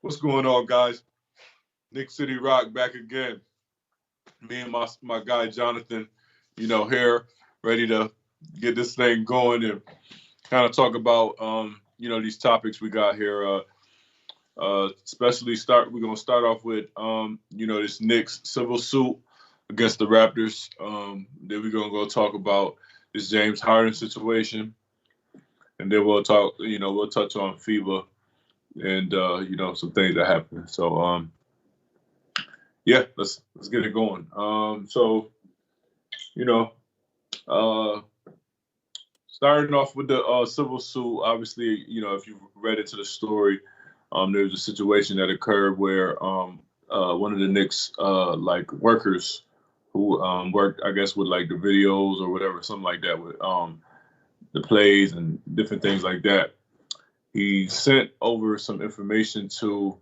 What's going on, guys? Nick City Rock back again. Me and my guy Jonathan, here ready to get this thing going and kind of talk about these topics we got here. Especially we're gonna start off with this Knicks civil suit against the Raptors. Then we're gonna go talk about this James Harden situation, and then we'll touch on FIBA and some things that happened. So yeah, let's get it going. You know, uh, starting off with the civil suit. Obviously, if you read into the story, there was a situation that occurred where one of the Knicks like workers who worked, I guess, with like the videos or whatever, something like that, with the plays and different things like that. He sent over some information to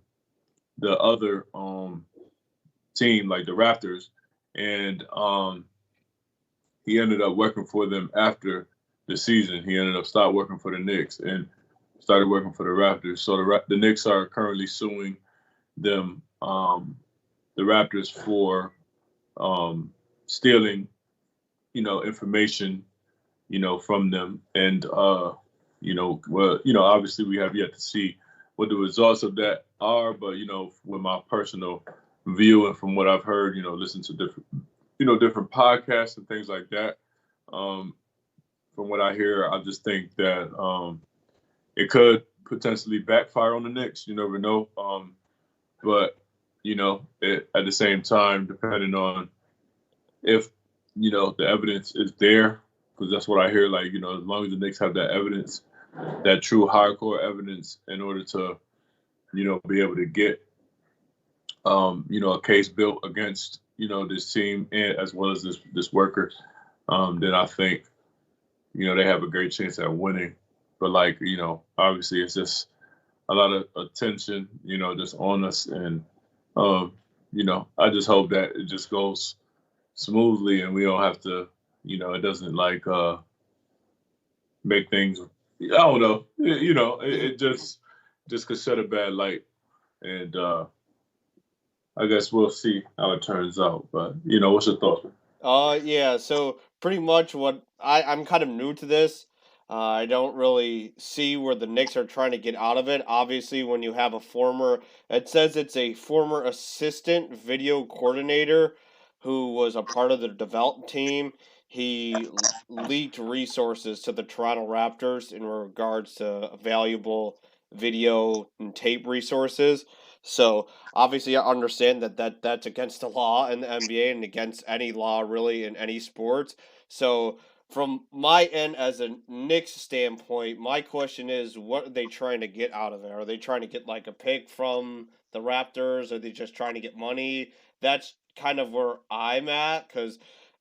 the other team, like the Raptors, and he ended up working for them after the season. He ended up stopped working for the Knicks and started working for the Raptors. So the Knicks are currently suing them, the Raptors, for stealing, information, from them. And obviously we have yet to see what the results of that are. But with my personal view and from what I've heard, listen to different podcasts and things like that. From what I hear, I just think that it could potentially backfire on the Knicks. You never know. But at the same time, depending on if the evidence is there, because that's what I hear. Like, as long as the Knicks have that evidence, that true hardcore evidence, in order to be able to get a case built against this team and as well as this worker, then I think they have a great chance at winning. But like, obviously it's just a lot of attention, just on us. And, I just hope that it just goes smoothly and we don't have to, it doesn't like make things, I don't know, it just could set a bad light. And I guess we'll see how it turns out. But, what's your thoughts? Yeah, so pretty much I'm kind of new to this. I don't really see where the Knicks are trying to get out of it. Obviously, when you have it says it's a former assistant video coordinator who was a part of the development team. He leaked resources to the Toronto Raptors in regards to valuable video and tape resources. So obviously, I understand that's against the law in the NBA and against any law really in any sports. So from my end, as a Knicks standpoint, my question is, what are they trying to get out of it? Are they trying to get like a pick from the Raptors? Are they just trying to get money? That's kind of where I'm at, because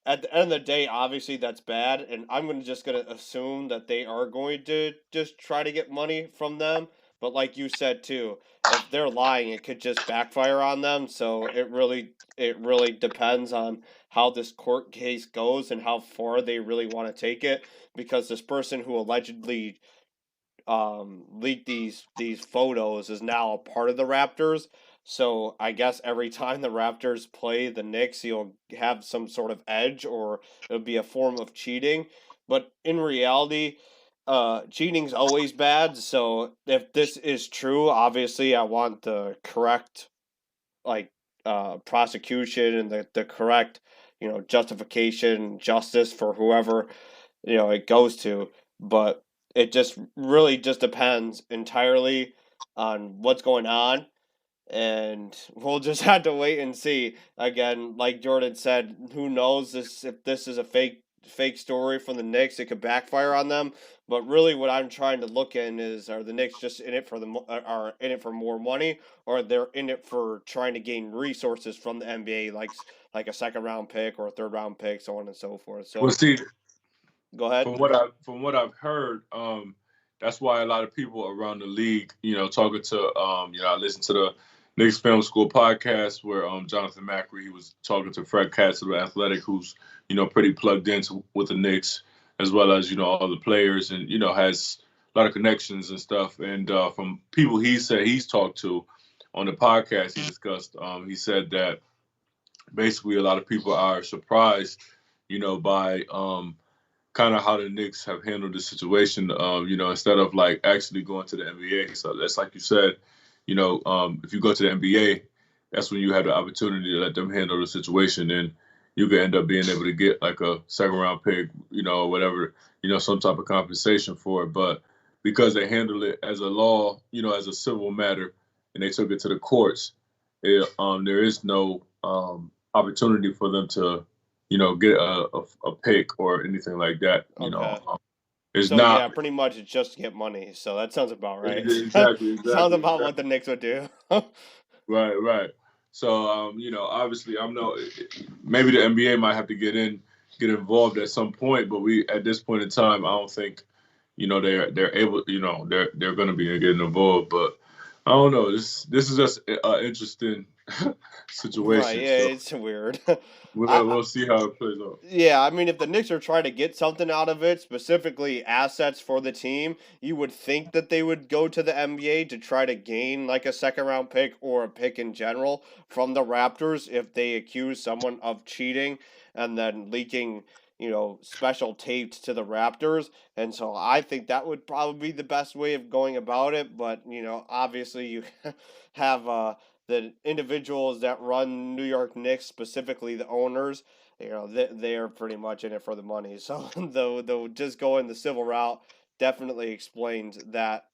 at the end of the day, obviously that's bad, and just gonna assume that they are going to just try to get money from them. But like you said too, if they're lying, it could just backfire on them. So it really depends on how this court case goes and how far they really want to take it, because this person who allegedly leaked these photos is now a part of the Raptors. So I guess every time the Raptors play the Knicks, he'll have some sort of edge, or it'll be a form of cheating. But in reality, cheating's always bad. So if this is true, obviously I want the correct, like, prosecution and the correct, justification, justice for whoever, it goes to. But it just really just depends entirely on what's going on, and we'll just have to wait and see. Again, like Jordan said, who knows if this is a fake story from the Knicks? It could backfire on them. But really, what I'm trying to look in is, are the Knicks just in it for are in it for more money, or they're in it for trying to gain resources from the NBA, like a second round pick or a third round pick, so on and so forth. Well, So see, go ahead. from what I've heard, that's why a lot of people around the league, talking to, I listened to the Knicks Film School podcast where Jonathan Macri, he was talking to Fred Katz of the Athletic, who's pretty plugged into with the Knicks, as well as all the players, and has a lot of connections and stuff. And from people he said he's talked to on the podcast he discussed. He said that basically a lot of people are surprised, by kind of how the Knicks have handled the situation. Instead of like actually going to the NBA. So that's like you said, if you go to the NBA, that's when you have the opportunity to let them handle the situation, and you could end up being able to get like a second round pick, or whatever, some type of compensation for it. But because they handled it as a law, as a civil matter, and they took it to the courts, there is no opportunity for them to, get a pick or anything like that. Okay. It's So yeah, not pretty much it's just to get money. So that sounds about right. Sounds exactly. about what the Knicks would do. Right, right. So, obviously, I'm no. Maybe the NBA might have to get involved at some point, but we at this point in time, I don't think, they're able. They're going to be getting involved, but I don't know. This is just an interesting Right, situation. yeah, So it's weird. we'll see how it plays out. Yeah, I mean, if the Knicks are trying to get something out of it, specifically assets for the team, you would think that they would go to the NBA to try to gain like a second round pick or a pick in general from the Raptors if they accuse someone of cheating and then leaking, special tapes to the Raptors. And so I think that would probably be the best way of going about it. But, obviously you have the individuals that run New York Knicks, specifically the owners, they are pretty much in it for the money. So though just going the civil route definitely explains that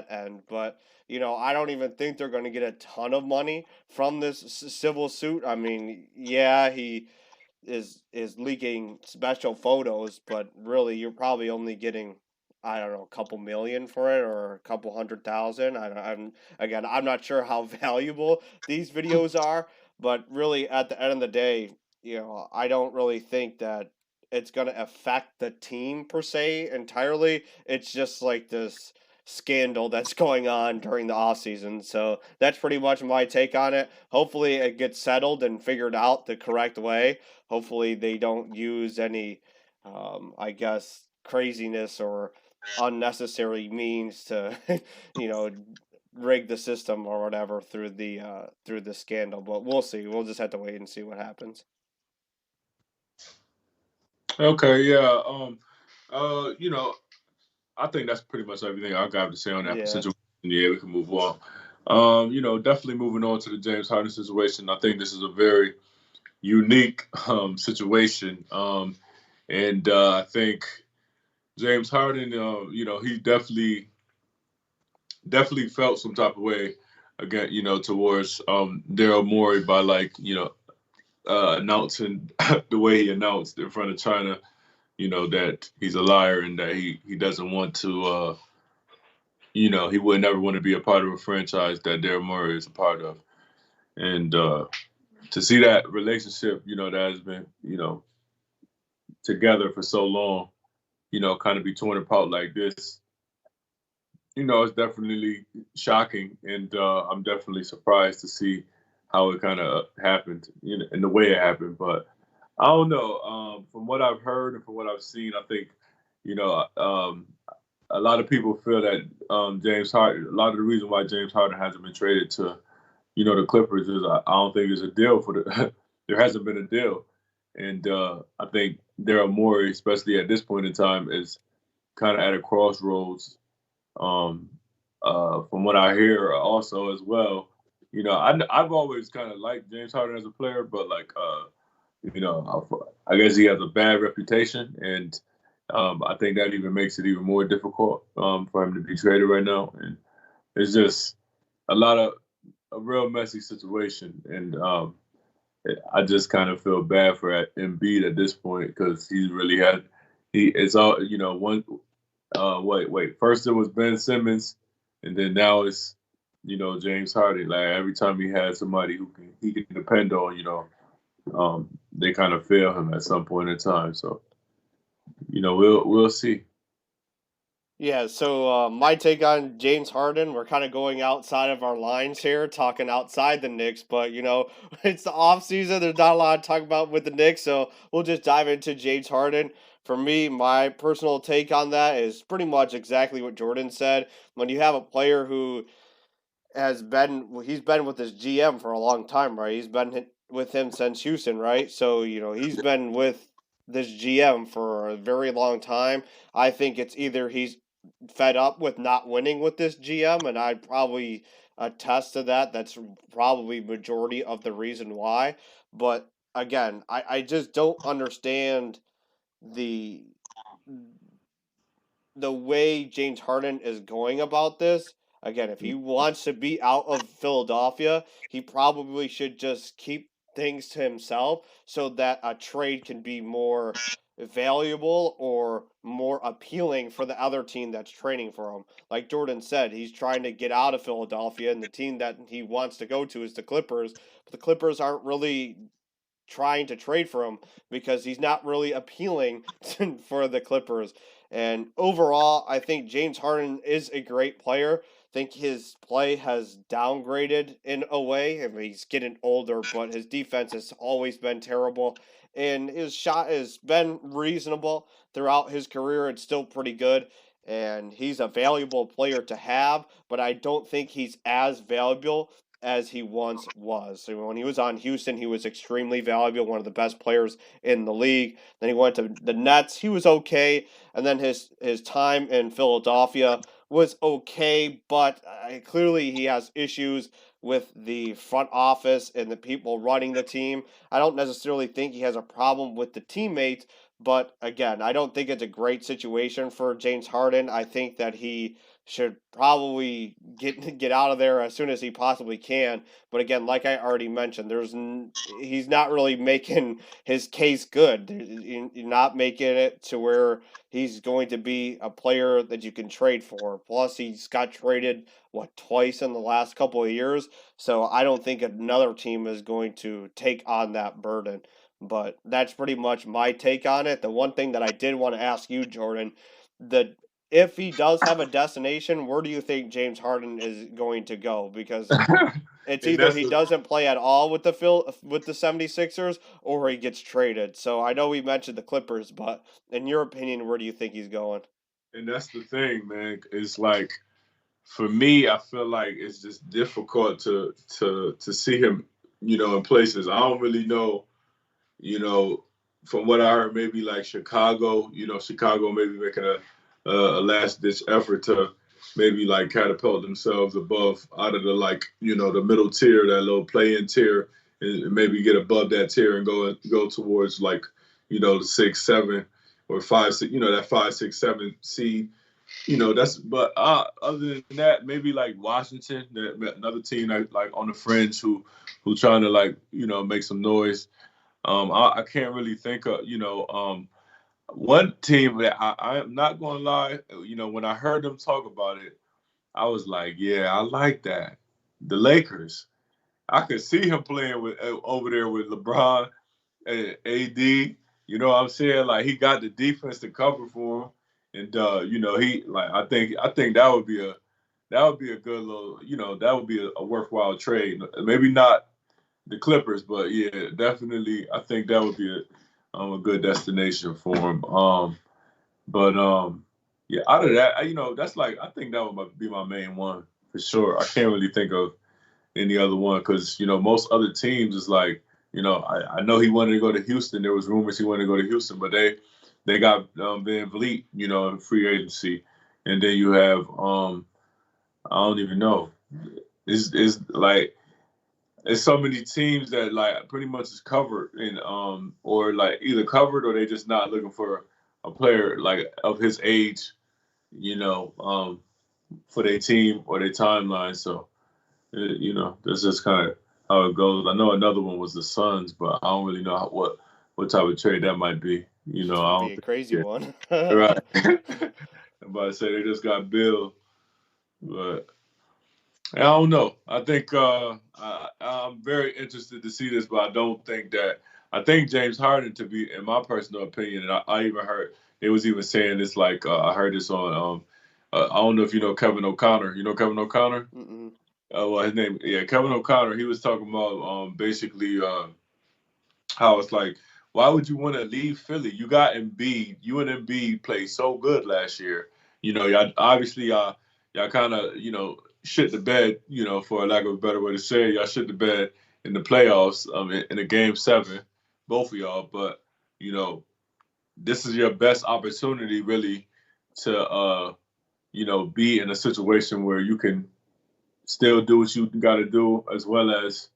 end. But I don't even think they're going to get a ton of money from this civil suit. I mean, yeah, he is leaking special photos, but really you're probably only getting, I don't know, a couple million for it or a couple 100,000. I'm not sure how valuable these videos are, but really at the end of the day, I don't really think that it's going to affect the team per se entirely. It's just like this scandal that's going on during the off season. So that's pretty much my take on it. Hopefully it gets settled and figured out the correct way. Hopefully they don't use any I guess craziness or unnecessary means to you know rig the system or whatever through the scandal. But we'll see. We'll just have to wait and see what happens. Okay, yeah. I think that's pretty much everything I got to say on that Yeah. situation. Yeah, we can move on. Definitely moving on to the James Harden situation. I think this is a very unique situation, and I think James Harden, he definitely felt some type of way again, towards Daryl Morey by like, announcing the way he announced in front of China, that he's a liar and that he doesn't want to. He would never want to be a part of a franchise that Daryl Morey is a part of. And to see that relationship, that has been, together for so long, kind of be torn apart like this, it's definitely shocking. And I'm definitely surprised to see how it kind of happened, and the way it happened. But I don't know. From what I've heard and from what I've seen, I think, you know, um, a lot of people feel that James Harden, a lot of the reason why James Harden hasn't been traded to, the Clippers is I don't think there's a deal for the. There hasn't been a deal, and I think Daryl Morey, especially at this point in time, is kind of at a crossroads. Um, from what I hear, also as well, I've always kind of liked James Harden as a player, but like, I guess he has a bad reputation, and I think that even makes it even more difficult for him to be traded right now. And it's just a lot of a real messy situation, and I just kind of feel bad for Embiid at this point because he's really had it's all one. Wait. First it was Ben Simmons, and then now it's James Harden. Like every time he has somebody he can depend on, they kind of fail him at some point in time. So we'll see. Yeah, so my take on James Harden, we're kind of going outside of our lines here, talking outside the Knicks, but it's the off season. There's not a lot to talk about with the Knicks, so we'll just dive into James Harden. For me, my personal take on that is pretty much exactly what Jordan said. When you have a player who he's been with his GM for a long time, right? He's been with him since Houston, right? So, he's been with this GM for a very long time. I think it's either he's fed up with not winning with this GM, and I'd probably attest to that. That's probably majority of the reason why. But again, I just don't understand the the way James Harden is going about this. Again, if he wants to be out of Philadelphia, he probably should just keep things to himself so that a trade can be more valuable or more appealing for the other team that's trading for him. Like Jordan said, he's trying to get out of Philadelphia, and the team that he wants to go to is the Clippers. But the Clippers aren't really trying to trade for him because he's not really appealing for the Clippers. And overall, I think James Harden is a great player. I think his play has downgraded in a way. I mean, he's getting older, but his defense has always been terrible. And his shot has been reasonable throughout his career. It's still pretty good. And he's a valuable player to have, but I don't think he's as valuable as he once was. So when he was on Houston, he was extremely valuable, one of the best players in the league. Then he went to the Nets, he was okay, and then his time in Philadelphia was okay, but clearly he has issues with the front office and the people running the team. I don't necessarily think he has a problem with the teammates, but again, I don't think it's a great situation for James Harden. I think that he should probably get out of there as soon as he possibly can. But again, like I already mentioned, he's not really making his case good. You're not making it to where he's going to be a player that you can trade for. Plus, he's got traded twice in the last couple of years. So I don't think another team is going to take on that burden. But that's pretty much my take on it. The one thing that I did want to ask you, Jordan, the if he does have a destination, where do you think James Harden is going to go? Because it's And either that's he the doesn't play at all with the 76ers or he gets traded. So I know we mentioned the Clippers, but in your opinion, where do you think he's going? and that's the thing, man. It's like for me, I feel like it's just difficult to see him, in places. I don't really know, you know, from what I heard, maybe like Chicago, Chicago maybe making a last ditch effort to maybe like catapult themselves above out of the like, the middle tier, that little play-in tier, and maybe get above that tier and go towards like, the 6, 7 or 5, 6, that 5, 6, 7 seed. That's but other than that, maybe like Washington, another team like on the fringe who trying to like make some noise. I can't really think of one team that I am not gonna lie. When I heard them talk about it, I was like, yeah, I like that. The Lakers. I could see him playing with over there with LeBron and AD. You know what I'm saying? Like he got the defense to cover for him, and he like I think that would be a good little that would be a worthwhile trade. Maybe not the Clippers, but yeah, definitely I think that would be a good destination for him. But yeah, out of that, that's like I think that would be my main one for sure. I can't really think of any other one because most other teams is like I know he wanted to go to Houston. There was rumors he wanted to go to Houston, but they got Van Vliet, in free agency, and then you have I don't even know. It's like it's so many teams that like pretty much is covered and or like either covered or they just not looking for a player like of his age, for their team or their timeline. So that's just kind of how it goes. I know another one was the Suns, but I don't really know what type of trade that might be. I Be don't a think. crazy Yeah, one. right. I'm about to say they just got Bill, but I don't know. I think I'm very interested to see this, but I don't think that. I think James Harden, to be, in my personal opinion, and I even heard they was even saying this. Like I heard this on. I don't know if you know Kevin O'Connor. You know Kevin O'Connor? Mm-mm. Well, his name, yeah, Kevin O'Connor. He was talking about basically how it's like, why would you want to leave Philly? You got Embiid. You and Embiid played so good last year. Y'all obviously y'all kind of shit the bed, for lack of a better way to say it. Y'all shit the bed in the playoffs, in a game 7, both of y'all. But you know, this is your best opportunity, really, to be in a situation where you can still do what you got to do, as well as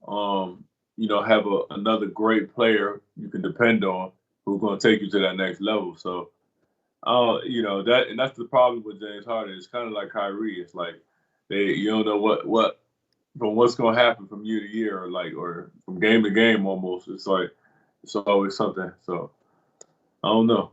have another great player you can depend on who's going to take you to that next level. So, that, and that's the problem with James Harden. It's kind of like Kyrie. It's like you don't know what from what's going to happen from year to year, or from game to game almost. It's like it's always something. So I don't know.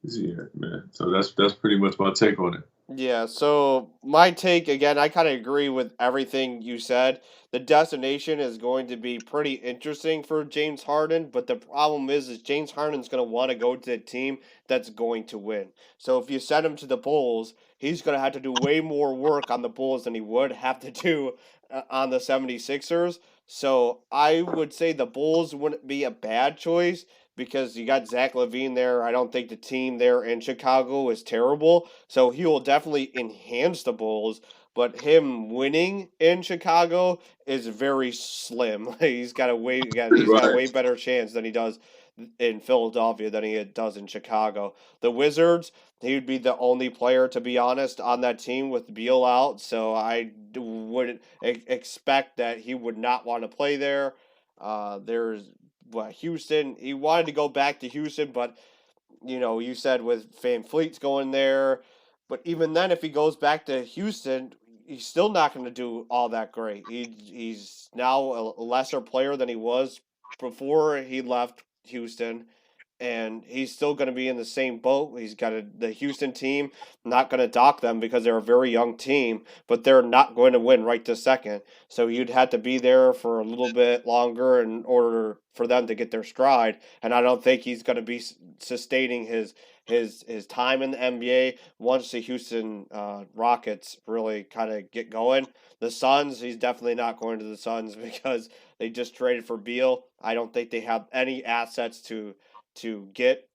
Yeah, man. So that's pretty much my take on it. Yeah, so my take again, I kind of agree with everything you said. The destination is going to be pretty interesting for James Harden, but the problem is James Harden's going to want to go to a team that's going to win. So if you send him to the Bulls, he's going to have to do way more work on the Bulls than he would have to do on the 76ers. So I would say the Bulls wouldn't be a bad choice because you got Zach LaVine there. I don't think the team there in Chicago is terrible. So he will definitely enhance the Bulls, but him winning in Chicago is very slim. He's got a way Right. better chance than he does in Philadelphia than he does in Chicago. The Wizards, he would be the only player, to be honest, on that team with Beal out. So I would expect that he would not want to play there. There's Houston. He wanted to go back to Houston, but you said with Van Fleet's going there, but even then, if he goes back to Houston, he's still not going to do all that great. He's now a lesser player than he was before he left Houston, and he's still going to be in the same boat. He's got the Houston team not going to dock them because they're a very young team, but they're not going to win right this second. So you'd have to be there for a little bit longer in order for them to get their stride. And I don't think he's going to be sustaining his time in the NBA once the Houston Rockets really kind of get going. The Suns, he's definitely not going to the Suns because they just traded for Beal. I don't think they have any assets to get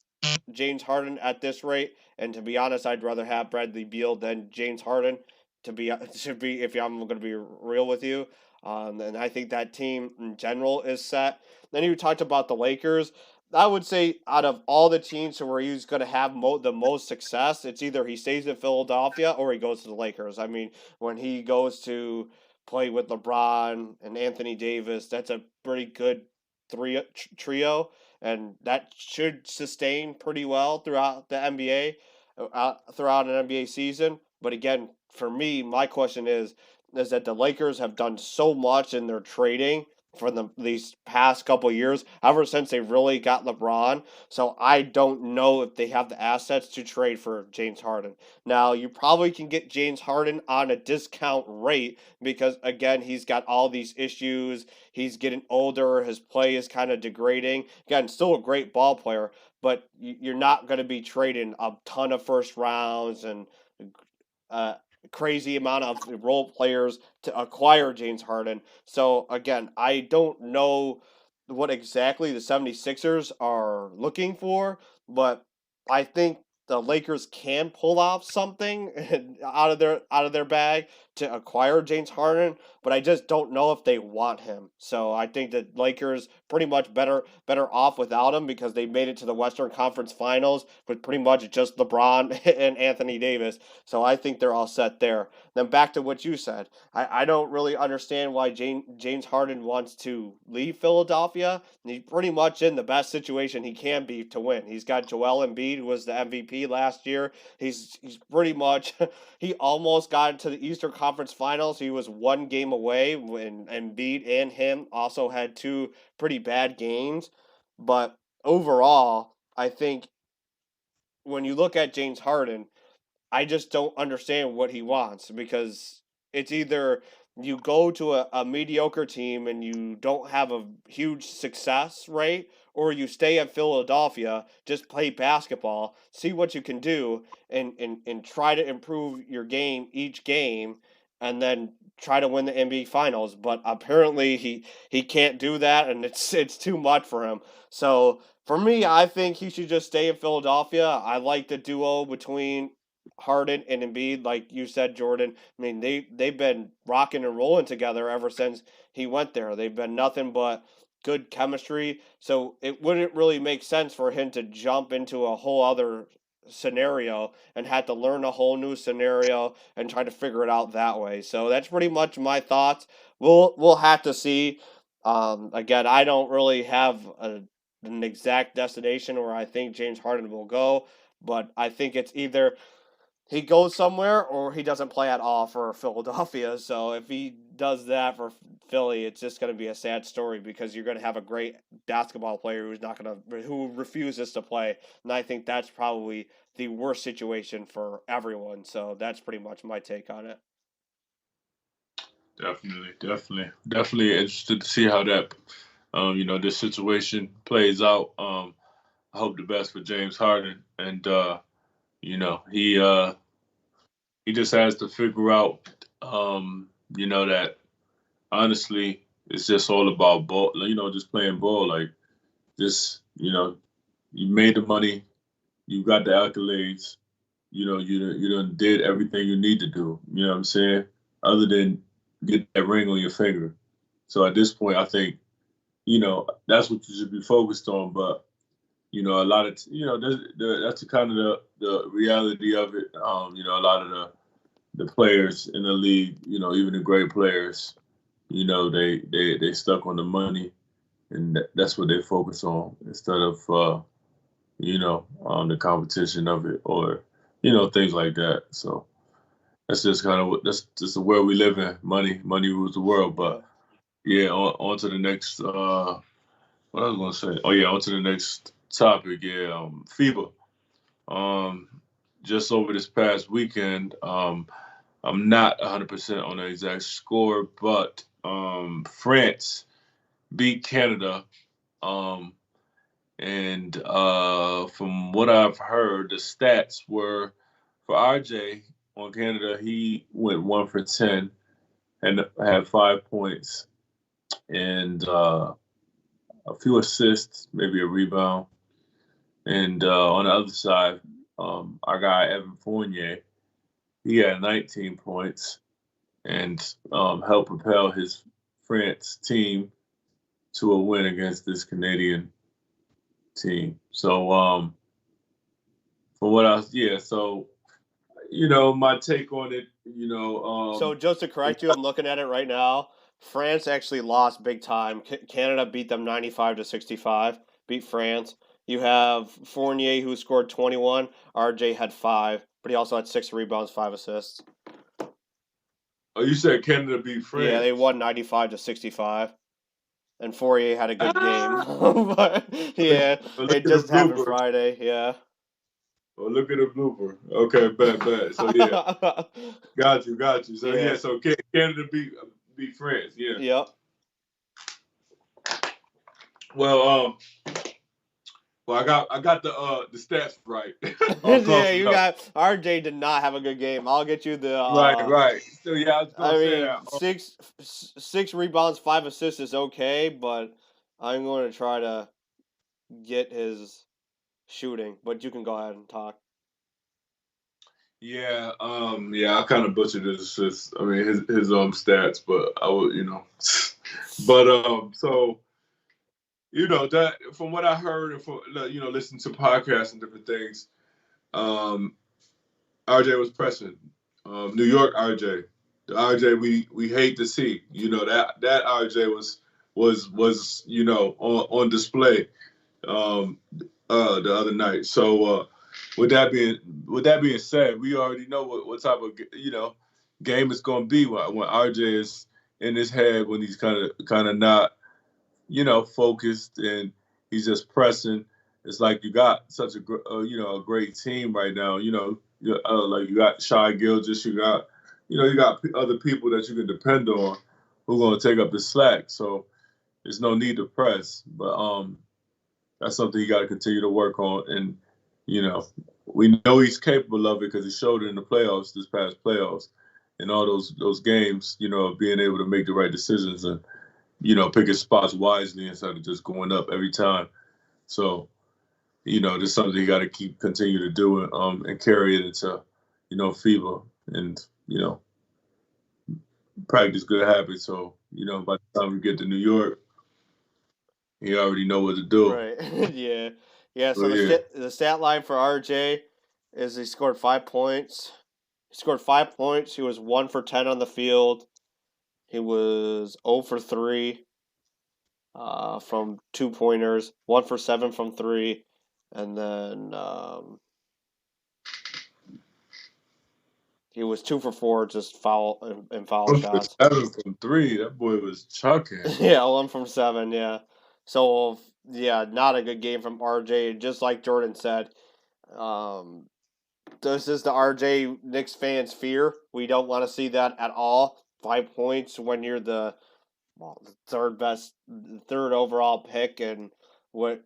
James Harden at this rate. And to be honest, I'd rather have Bradley Beal than James Harden. If I'm going to be real with you, and I think that team in general is set. Then you talked about the Lakers. I would say out of all the teams where he's going to have the most success, it's either he stays in Philadelphia or he goes to the Lakers. I mean, when he goes to play with LeBron and Anthony Davis, that's a pretty good trio, and that should sustain pretty well throughout the NBA, throughout an NBA season. But again, for me, my question is that the Lakers have done so much in their trading for these past couple years, ever since they really got LeBron. So I don't know if they have the assets to trade for James Harden. Now, you probably can get James Harden on a discount rate because, again, he's got all these issues. He's getting older. His play is kind of degrading. Again, still a great ball player, but you're not going to be trading a ton of first rounds and uh, crazy amount of role players to acquire James Harden. So again, I don't know what exactly the 76ers are looking for, but I think the Lakers can pull off something out of their bag to acquire James Harden, but I just don't know if they want him. So I think that Lakers pretty much better off without him because they made it to the Western Conference Finals with pretty much just LeBron and Anthony Davis. So I think they're all set there. Then back to what you said. I don't really understand why James Harden wants to leave Philadelphia. He's pretty much in the best situation he can be to win. He's got Joel Embiid, who was the MVP last year. He's pretty much he almost got into the Eastern Conference Finals. He was one game away when Embiid and him also had two pretty bad games. But overall, I think when you look at James Harden, I just don't understand what he wants because it's either you go to a mediocre team and you don't have a huge success rate, or you stay at Philadelphia, just play basketball, see what you can do, and try to improve your game each game, and then try to win the NBA Finals. But apparently he can't do that, and it's too much for him. So for me, I think he should just stay in Philadelphia. I like the duo between Harden and Embiid, like you said, Jordan, I mean, they've been rocking and rolling together ever since he went there. They've been nothing but good chemistry. So it wouldn't really make sense for him to jump into a whole other scenario and had to learn a whole new scenario and try to figure it out that way. So that's pretty much my thoughts. We'll have to see. Again, I don't really have an exact destination where I think James Harden will go, but I think it's either he goes somewhere or he doesn't play at all for Philadelphia. So if he does that for Philly, it's just going to be a sad story because you're going to have a great basketball player who refuses to play, and I think that's probably the worst situation for everyone. So that's pretty much my take on it. Definitely interested to see how that, this situation plays out. I hope the best for James Harden, and he just has to figure out, that honestly, it's just all about ball. Just playing ball. Like, just you made the money, you got the accolades. You done did everything you need to do. You know what I'm saying? Other than get that ring on your finger. So at this point, I think that's what you should be focused on. But a lot of that's the kind of the reality of it. A lot of the players in the league, even the great players, they stuck on the money, and that's what they focus on instead of the competition of it or things like that. So that's just that's just the world we live in. Money rules the world. But yeah, on to the next. What I was gonna say? Oh yeah, on to the next topic. Yeah, FIBA. Just over this past weekend, I'm not 100% on the exact score, but France beat Canada. And from what I've heard, the stats were for RJ on Canada, he went 1 for 10 and had 5 points and a few assists, maybe a rebound. And on the other side, our guy Evan Fournier, he had 19 points and helped propel his France team to a win against this Canadian team. So my take on it, So just to correct you, I'm looking at it right now. France actually lost big time. Canada beat them 95-65. Beat France. You have Fournier who scored 21. RJ had 5, but he also had 6 rebounds, 5 assists. Oh, you said Canada beat France? Yeah, they won 95-65. And Fournier had a good game. But yeah, it just happened Friday. Yeah. Well, look at the blooper. Okay, bet. So yeah, got you. So yeah, so Canada beat France. Yeah. Yep. Well, I got the stats right. Yeah, you got RJ did not have a good game. I'll get you the right. So yeah, I mean, six rebounds, 5 assists is okay, but I'm going to try to get his shooting. But you can go ahead and talk. Yeah, I kind of butchered his assists. I mean, his stats, but I would, but so. That from what I heard and from listening to podcasts and different things, RJ was pressing. New York RJ, the RJ we hate to see. That RJ was on display the other night. So with that being said, we already know what type of game it's going to be when RJ is in his head, when he's kind of not focused and he's just pressing. It's like you got such a great team right now. Like you got Shai Gilgeous, you got other people that you can depend on who are going to take up the slack. So there's no need to press, but that's something you got to continue to work on. And we know he's capable of it because he showed it in the playoffs, this past playoffs, in all those games. Being able to make the right decisions and pick his spots wisely instead of just going up every time. So, there's something you got to continue to do and carry it into, FIBA and practice good habits. So by the time we get to New York, he already know what to do. Right. Yeah. Yeah. So So yeah, the stat line for RJ is he scored 5 points. He scored 5 points. He was 1 for 10 on the field. He was 0 for 3 from 2 pointers, 1 for 7 from three, and then he was 2 for 4 just foul and foul 1 for shots. 7 from three. That boy was chucking. Yeah, 1 from 7. Yeah. So yeah, not a good game from RJ. Just like Jordan said, um, this is the RJ Knicks fans' fear. We don't want to see that at all. 5 points when you're the third overall pick, and what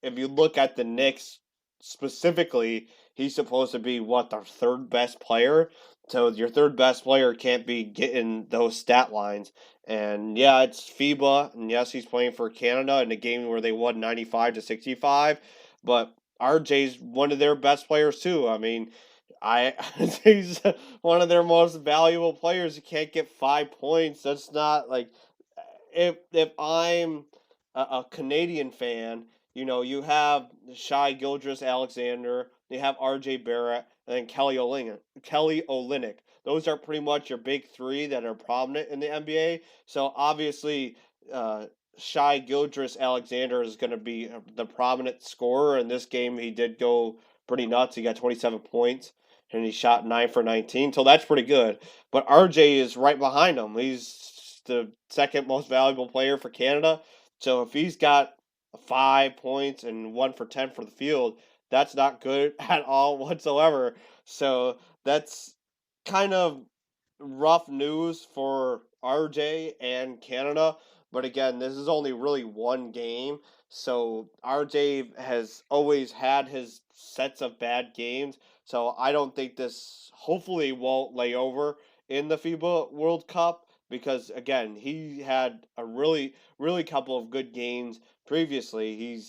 if you look at the Knicks specifically, he's supposed to be what, their third best player. So your third best player can't be getting those stat lines. And yeah, it's FIBA, and yes, he's playing for Canada in a game where they won 95-65. But RJ's one of their best players too. I mean, he's one of their most valuable players. You can't get 5 points. That's not like, if I'm a Canadian fan, you have Shai Gilgeous-Alexander, you have R.J. Barrett, and then Kelly Olynyk. Those are pretty much your big three that are prominent in the NBA. So obviously, Shai Gilgeous-Alexander is going to be the prominent scorer. In this game, he did go pretty nuts. He got 27 points, and he shot 9 for 19. So that's pretty good. But RJ is right behind him. He's the second most valuable player for Canada. So if he's got 5 points and 1 for 10 for the field, that's not good at all whatsoever. So that's kind of rough news for RJ and Canada. But again, this is only really one game. So RJ has always had his sets of bad games. So I don't think this hopefully won't lay over in the FIBA World Cup, because again, he had a really couple of good games previously. He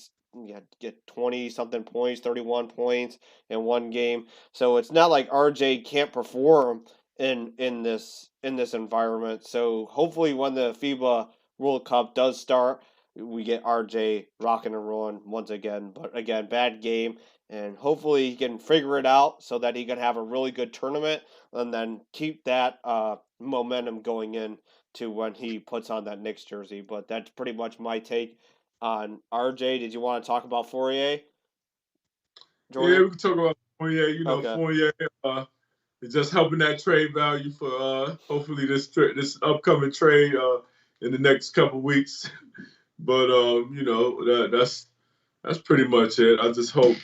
had get 20 something points, 31 points in one game. So it's not like RJ can't perform in this environment. So hopefully when the FIBA World Cup does start, we get RJ rocking and rolling once again. But again, bad game, and hopefully he can figure it out so that he can have a really good tournament and then keep that momentum going in to when he puts on that Knicks jersey. But that's pretty much my take on RJ. Did you want to talk about Fournier, Yeah, Jordan? we can talk about Fournier. Okay. Fournier is just helping that trade value for hopefully this upcoming trade in the next couple weeks. But that's pretty much it. I just hope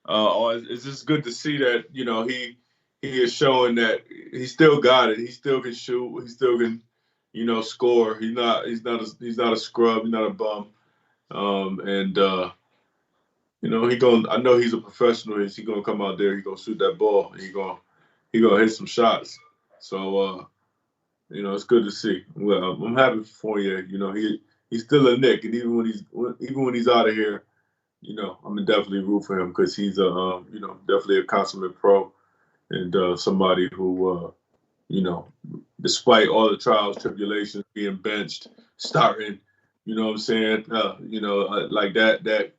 it's just good to see that he is showing that he still got it. He still can shoot. He still can score. He's not a scrub. He's not a bum. And I know he's a professional. He's gonna come out there. He's gonna shoot that ball. He gonna hit some shots. So it's good to see. Well, I'm happy for you. He's still a Knick, and even when he's out of here, I'm gonna definitely root for him because he's definitely a consummate pro and somebody who despite all the trials, tribulations, being benched, starting, you know what I'm saying, like that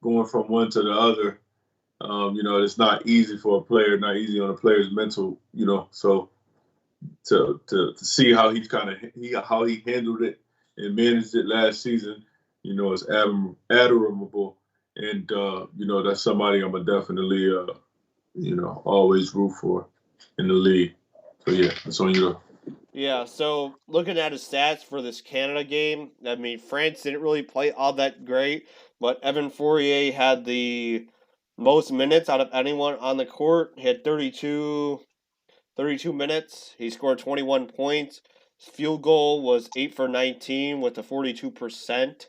going from one to the other. It's not easy for a player, not easy on a player's mental, So to see how how he handled it and managed it last season, is admirable. And that's somebody I'm gonna definitely always root for in the league. So yeah, that's on you. Yeah, so looking at his stats for this Canada game, I mean, France didn't really play all that great, but Evan Fournier had the most minutes out of anyone on the court. He had 32 minutes. He scored 21 points. His field goal was 8 for 19 with a 42%.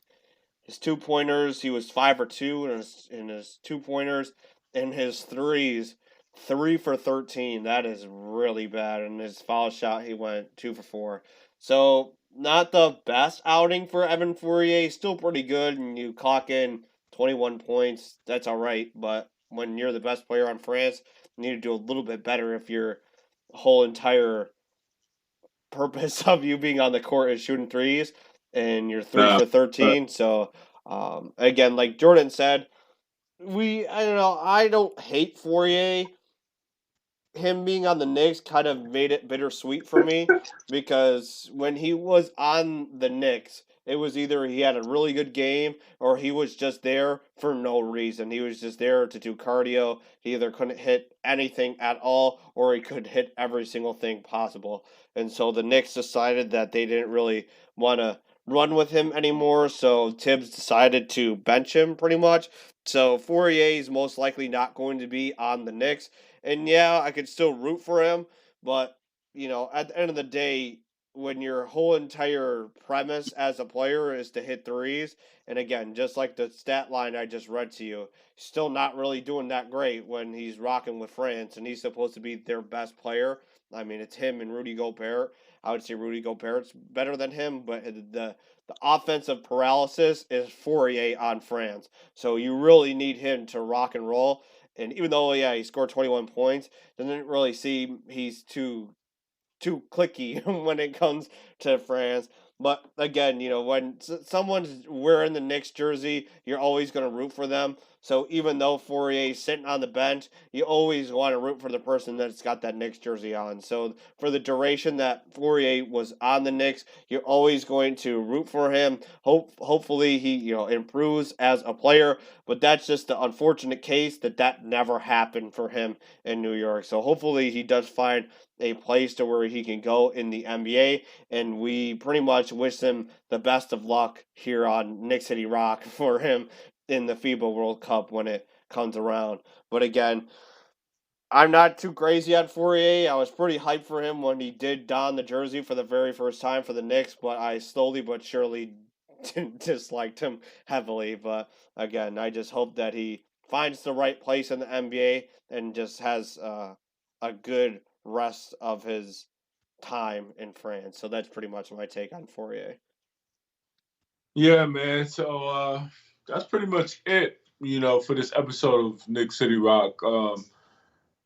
His 2 pointers, he was 5 for 2 in his 2 pointers, and his threes, 3 for 13. That is really bad. And his foul shot, he went 2 for 4. So not the best outing for Evan Fournier. Still pretty good, and you clock in 21 points. That's all right, but when you're the best player on France, you need to do a little bit better if your whole entire purpose of you being on the court is shooting threes and you're 3 Nah, for but 13. So, again, like Jordan said, I don't know, I don't hate Fourier. Him being on the Knicks kind of made it bittersweet for me because when he was on the Knicks, it was either he had a really good game or he was just there for no reason. He was just there to do cardio. He either couldn't hit anything at all or he could hit every single thing possible. And so the Knicks decided that they didn't really want to run with him anymore. So Tibbs decided to bench him pretty much. So Fourier is most likely not going to be on the Knicks. And yeah, I could still root for him, but at the end of the day, when your whole entire premise as a player is to hit threes, and again, just like the stat line I just read to you, still not really doing that great when he's rocking with France and he's supposed to be their best player. I mean, it's him and Rudy Gobert. I would say Rudy Gobert's better than him, but the offensive paralysis is Fourier on France. So you really need him to rock and roll. And even though, yeah, he scored 21 points, doesn't really seem he's too clicky when it comes to France. But again, when someone's wearing the Knicks jersey, you're always going to root for them. So even though Fourier's sitting on the bench, you always want to root for the person that's got that Knicks jersey on. So for the duration that Fourier was on the Knicks, you're always going to root for him. Hopefully he improves as a player. But that's just the unfortunate case that never happened for him in New York. So hopefully he does find a place to where he can go in the NBA, and we pretty much wish him the best of luck here on Knick City Rock for him in the FIBA World Cup when it comes around. But again, I'm not too crazy on Fourier. I was pretty hyped for him when he did don the jersey for the very first time for the Knicks, but I slowly but surely disliked him heavily. But again, I just hope that he finds the right place in the NBA and just has a good rest of his time in France. So that's pretty much my take on Fourier. yeah, man. So that's pretty much it, for this episode of Knick City Rock.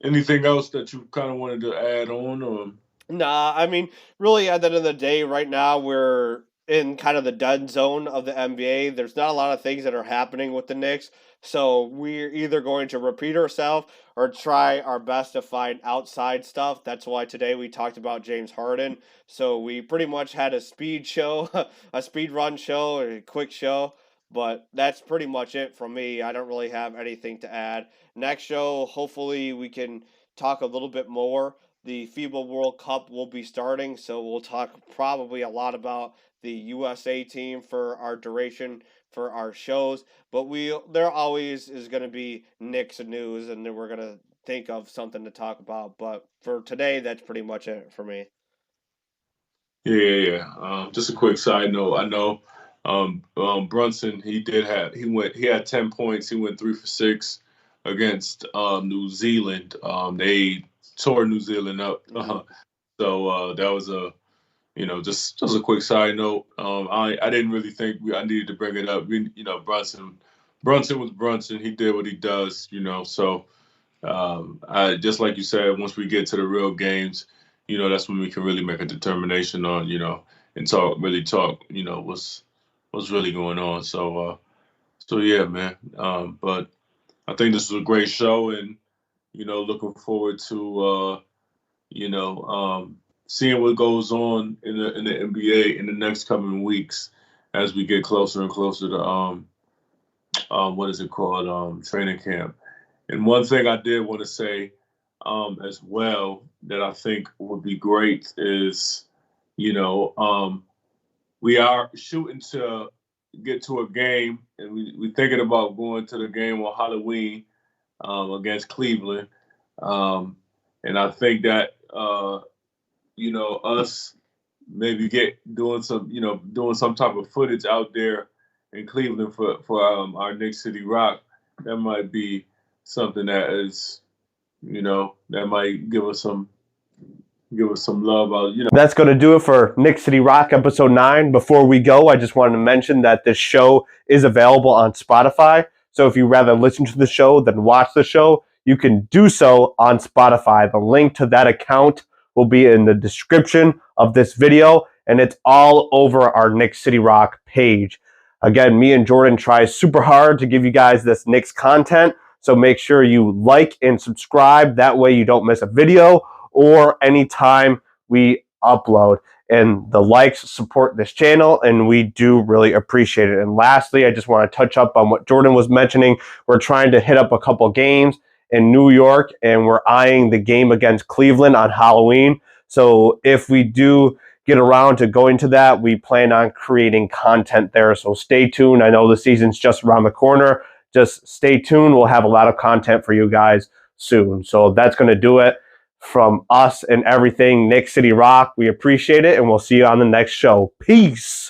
Anything else that you kind of wanted to add on? Or Nah, I mean, really, at the end of the day, right now we're in kind of the dead zone of the NBA. There's not a lot of things that are happening with the Knicks, so we're either going to repeat ourselves or try our best to find outside stuff. That's why today we talked about James Harden. So we pretty much had a speed show, a speed run show, a quick show. But that's pretty much it from me. I don't really have anything to add. Next show, hopefully, we can talk a little bit more. The FIBA World Cup will be starting, so we'll talk probably a lot about the USA team for our duration for our shows. But there always is going to be Knicks news, and then we're going to think of something to talk about. But for today, that's pretty much it for me. yeah. Just a quick side note. I know Brunson. He had 10 points. He went 3 for 6 against New Zealand. They tore New Zealand up. So that was just a quick side note. I didn't really think I needed to bring it up. Brunson was Brunson. He did what he does. So I just like you said, once we get to the real games, that's when we can really make a determination on, and talk, what's really going on. So yeah, man. But I think this was a great show, and looking forward to seeing what goes on in the NBA in the next coming weeks as we get closer and closer to what is it called, training camp. And one thing I did want to say as well that I think would be great is, we are shooting to get to a game, and we're thinking about going to the game on Halloween against Cleveland. And I think that, us maybe doing some type of footage out there in Cleveland for our Knick City Rock, that might be something that is, that might give us some love. That's going to do it for Knick City Rock episode 9. Before we go, I just wanted to mention that this show is available on Spotify. So if you rather listen to the show than watch the show, you can do so on Spotify. The link to that account will be in the description of this video, and it's all over our Knicks City Rock page. Again, me and Jordan try super hard to give you guys this Knicks content, so make sure you like and subscribe. That way you don't miss a video or anytime we upload. And the likes support this channel, and we do really appreciate it. And lastly, I just want to touch up on what Jordan was mentioning. We're trying to hit up a couple games in New York, and we're eyeing the game against Cleveland on Halloween. So if we do get around to going to that, we plan on creating content there. So stay tuned. I know the season's just around the corner. Just stay tuned. We'll have a lot of content for you guys soon. So that's going to do it from us and everything Knicks City Rock. We appreciate it, and we'll see you on the next show. Peace.